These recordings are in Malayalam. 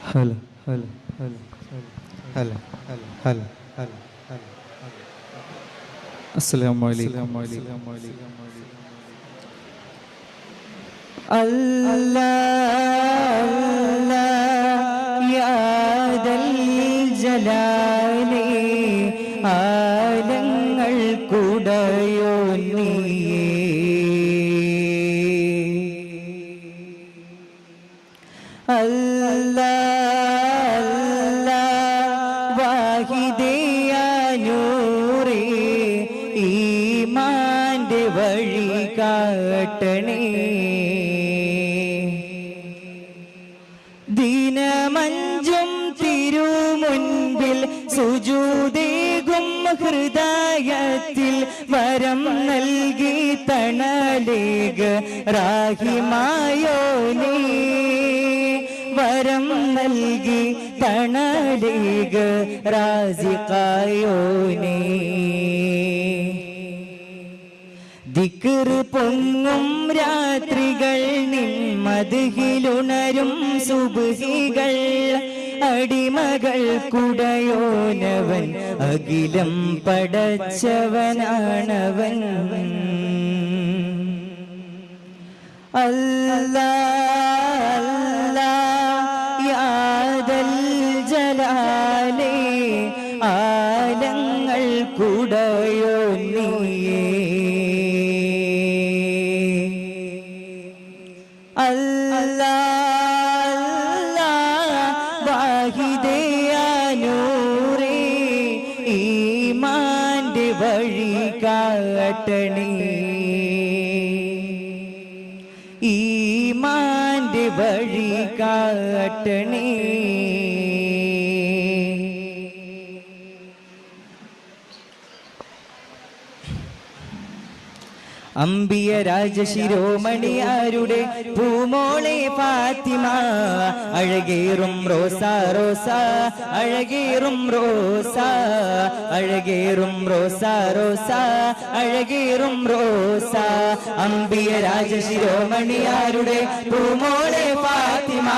Hello hello hello hello hello hello അസ്സലാമു അലൈക്കും. അല്ലാഹ് യാ ദൽ ജലാലി ആലങ്ങൾ കുടയോ നീയേ അല്ലാഹ് വാഹിദേ യാ നൂറേ ഈമാന്റെ വഴി കാട്ടണേ ദിനമഞ്ചും തിരുമുൻപിൽ സുജൂദേകും ഹൃദയത്തിൽ വരം നൽകി തണലേക റാഹിമായോനേ വരം നൽകി തണലേക റാസിഖായോനേ ദിക്ർ പൊങ്ങും രാത്രികൾ നിൻ മദ്ഹിലുണരും സുബ്ഹികൾ അടിമകൾ കുടയോനവൻ അഖിലം പടച്ചവനാണവൻ അല്ലാഹ് യാ ദൽ ജലാലി ആലങ്ങൾ കുടയോ നീയേ വാഹിദേ യാ നൂറേ ഈമാന്റെ വഴി കാട്ടണേ ഈമാന്റെ വഴി കാട്ടണേ അമ്പിയ രാജശിരോമണിയാരുടെ പൂമോളെ ഫാത്തിമ അഴകേറും റോസ റോസ അഴകേറും റോസ അഴകേറും റോസ റോസ അഴകേറും റോസ അമ്പിയ രാജശിരോമണിയാരുടെ പൂമോളെ ഫാത്തിമ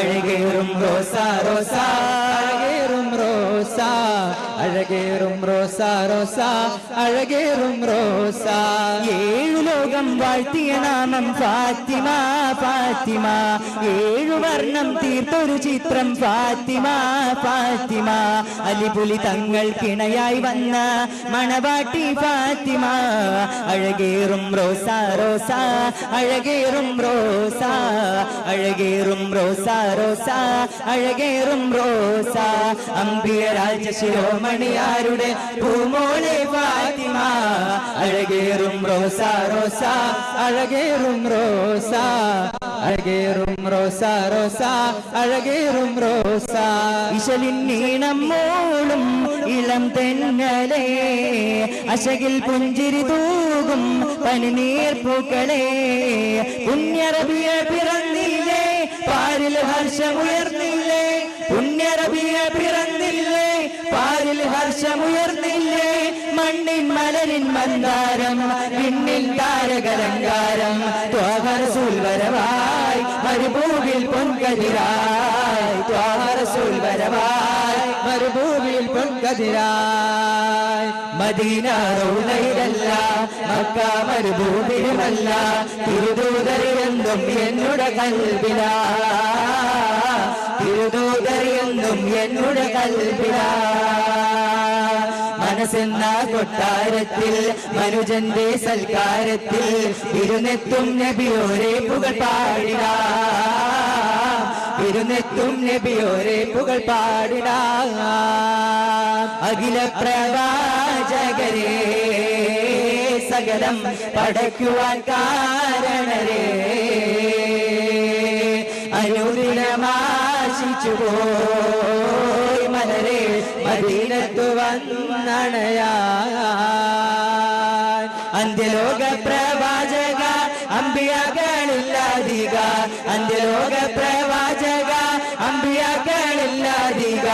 അഴകേറും റോസ റോസ അഴകേറും റോസ അഴകേറും റോസ റോസ അഴകേറും റോസ ഏഴു ലോകം വാഴ്ത്തിയ നാമം ഫാത്തിമ ഫാത്തിമ ഏഴു വർണ്ണം തീർത്തൊരു ചിത്രം ഫാത്തിമ ഫാത്തിമ അലിപുലി തങ്ങൾ കിണയായി വന്ന മണവാട്ടി ഫാത്തിമ അഴകേറും റോസ റോസ അഴകേറും റോസ അഴകേറും റോസ റോസ അഴകേറും റോസ അമ്പിയ രാജശിരോമണിയാരുടെ പൂമോളെ ഫാത്തിമ അഴകേറും റോസ റോസ അഴകേറും റോസ അഴകേറും റോസ റോസ അഴകേറും റോസ ഇശലിൻ നീണം മോളും ഇളം തെന്നലേ അശകിൽ പുഞ്ചിരി തൂകും പനിനീർ പൂക്കളെ പുണ്യറബിയ പിറന്നില്ലേ പാരിൽ ഹർഷമുയർന്നില്ലേ പുണ്യറബിയ പിറന്നില്ലേ പാരിൽ ഹർഷമുയർന്നില്ലേ മണ്ണിൻ മലരിൻ മന്ദാരം വിണ്ണിൽ താരകലങ്കാരം ത്വാഹ റസൂൽ വരവായി മരുഭൂമിയിൽ പൊൻകതിരായി ത്വാഹ റസൂൽ വരവായി മരുഭൂമിയിൽ പൊൻകതിരായി മദീന റൗളയിലല്ല മക്ക മരുഭൂമിയിലുമല്ല തിരുദൂതരെന്നും എന്നുടെ കൽബിലാ തിരുദൂതരെന്നും എന്നുടെ കൽബിലാ മനസ്സെന്ന കൊട്ടാരത്തിൽ മനുജന്റെ സൽക്കാരത്തിൽ ഇരുന്നെത്തും നബിയോരെ പുകൾ പാടിട ഇരുന്നെത്തും നബിയോരെ പുകൾ പാടിട അഖില പ്രവാചകരെ സകലം പടയ്ക്കുവാൻ കാരണരേ അനുദിനമാശിച്ചുപോയി മലരെ മദീനത്തു വന്നണയാൻ അന്ത്യലോക പ്രവാചക അമ്പിയാക്കളില്ലാതിക അന്ത്യലോക പ്രവാചക അമ്പിയാക്കളില്ലാതിക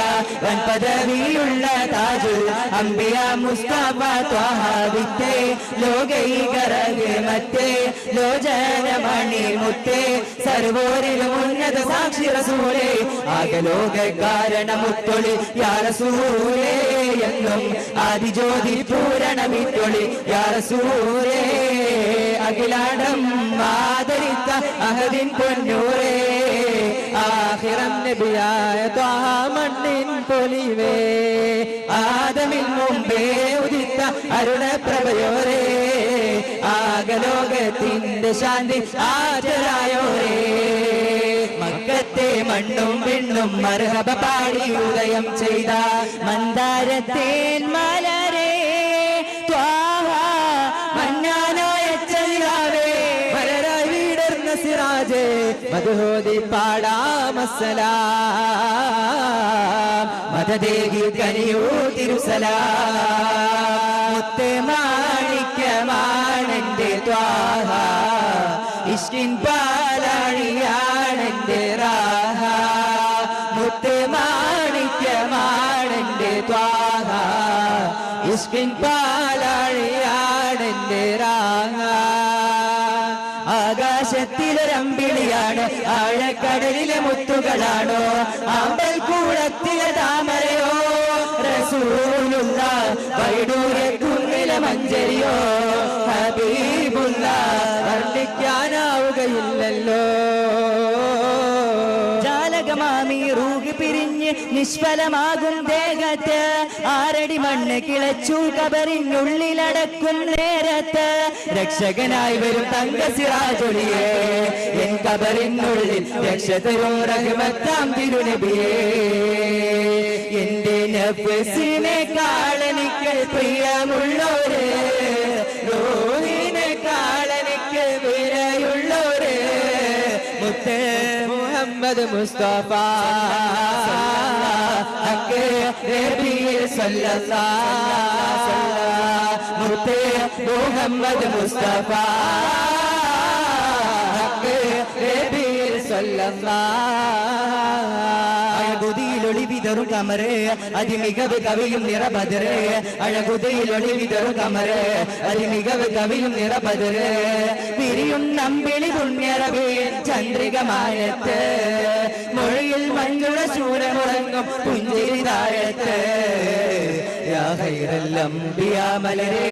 വൻ പദവിയുള്ള താജുൽ അംബിയ മുസ്തഫ ത്വഹ വിത്തേ ലോകൈകരഹമത്തേ ലോചനമണി മുത്തേ സർവോരിലും ഉന്നത സാക്ഷി റസൂലേ ആകലോക കാരണമുത്തൊളി യാ റസൂലേ എന്നും ആദിജ്യോതി പൂരണമിത്തൊളി യാ റസൂലേ അഖിലാടം ആദരിത്ത അഹദിൻ പൊന്നൂരേ ആഖിറം നബിയായ ത്വഹ മണ്ണിൻ പൊലിവേ ആദമിൻ മുമ്പേ ഉദിത്ത അരുണപ്രഭയോരേ ആകലോകത്തിന്റെ ശാന്തി ആചരായോരേ മക്കത്തെ മണ്ണും വിണ്ണും മർഹബ പാടി ഉദയം ചെയ്ത മന്ദാരത്തേൻ മലരേ ത്വഹ മന്നാനായ ചെല്ലാവേ മലരായി വീടർന്ന സിറാജേ മധുഹോദി പാടാമസ്സലാം മദദേഹി കനിയൂ തിരുസലാം മുത്തേ മാണിക്യമാണെന്റെ ത്വഹ ഇഷ്കിൻ പാലാഴിയാണെന്റെ റാഹ മുത്തേ മാണിക്യമാണെന്റെ ത്വഹ ഇഷ്കിൻ പാലാഴിയാണെന്റെ റാഹ ആകാശത്തിലൊരമ്പിളിയാണ് ആഴക്കടലിലെ മുത്തുകളാണോ ആമ്പൽ കൂടത്തിലെ താമരയോ റസൂലുള്ള വൈഡൂര്യ കുന്നിലെ മഞ്ചരിയോ ഹബീബുള്ള വർണ്ണിക്കാനാവുകയില്ലല്ലോ ജാലകമാമി റൂഹി പിരിഞ്ഞ് നിഷ്ഫലമാകും ദേഹത്ത് ആരടി മണ്ണ് കിളച്ചു കബറിനുള്ളിലടക്കും നേരത്ത് രക്ഷകനായി വരും തങ്ക സിറാജൊളിയേ എൻ കബറിനുള്ളിൽ രക്ഷതരും റഹ്മത്താം തിരുനബിയേ എന്റെ നഫ്സിനെക്കാളെനിക്ക് പ്രിയമുള്ളോര് റൂഹിനെക്കാളെനിക്ക് വിലയുള്ളോര് മുത്തേ മുഹമ്മദ് മുസ്തഫ ഹക്ക് നബിയെ സല്ലല്ലാഹു മുത്തേ മുഹമ്മദ് മുസ്തഫ ഹക്ക് നബിയെ സല്ലല്ലാഹു അഴകുതിയിലൊളി വിതറും കമറ് അതിമികവ് കവിയും നിറബദറ് അഴകുതിയിലൊളി വിതറും കമറ് അതിമികവ് കവിയും നിറബദറ് പിരിയും നമ്പിളി പുണ്യറബി ചന്ദ്രികമാനത്ത് മൊഴിയിൽ മഞ്ഞുള ശൂരമുറങ്ങും പുഞ്ചിരി താഴത്ത് യാ ഖൈറൽ അംബിയാ മലരേ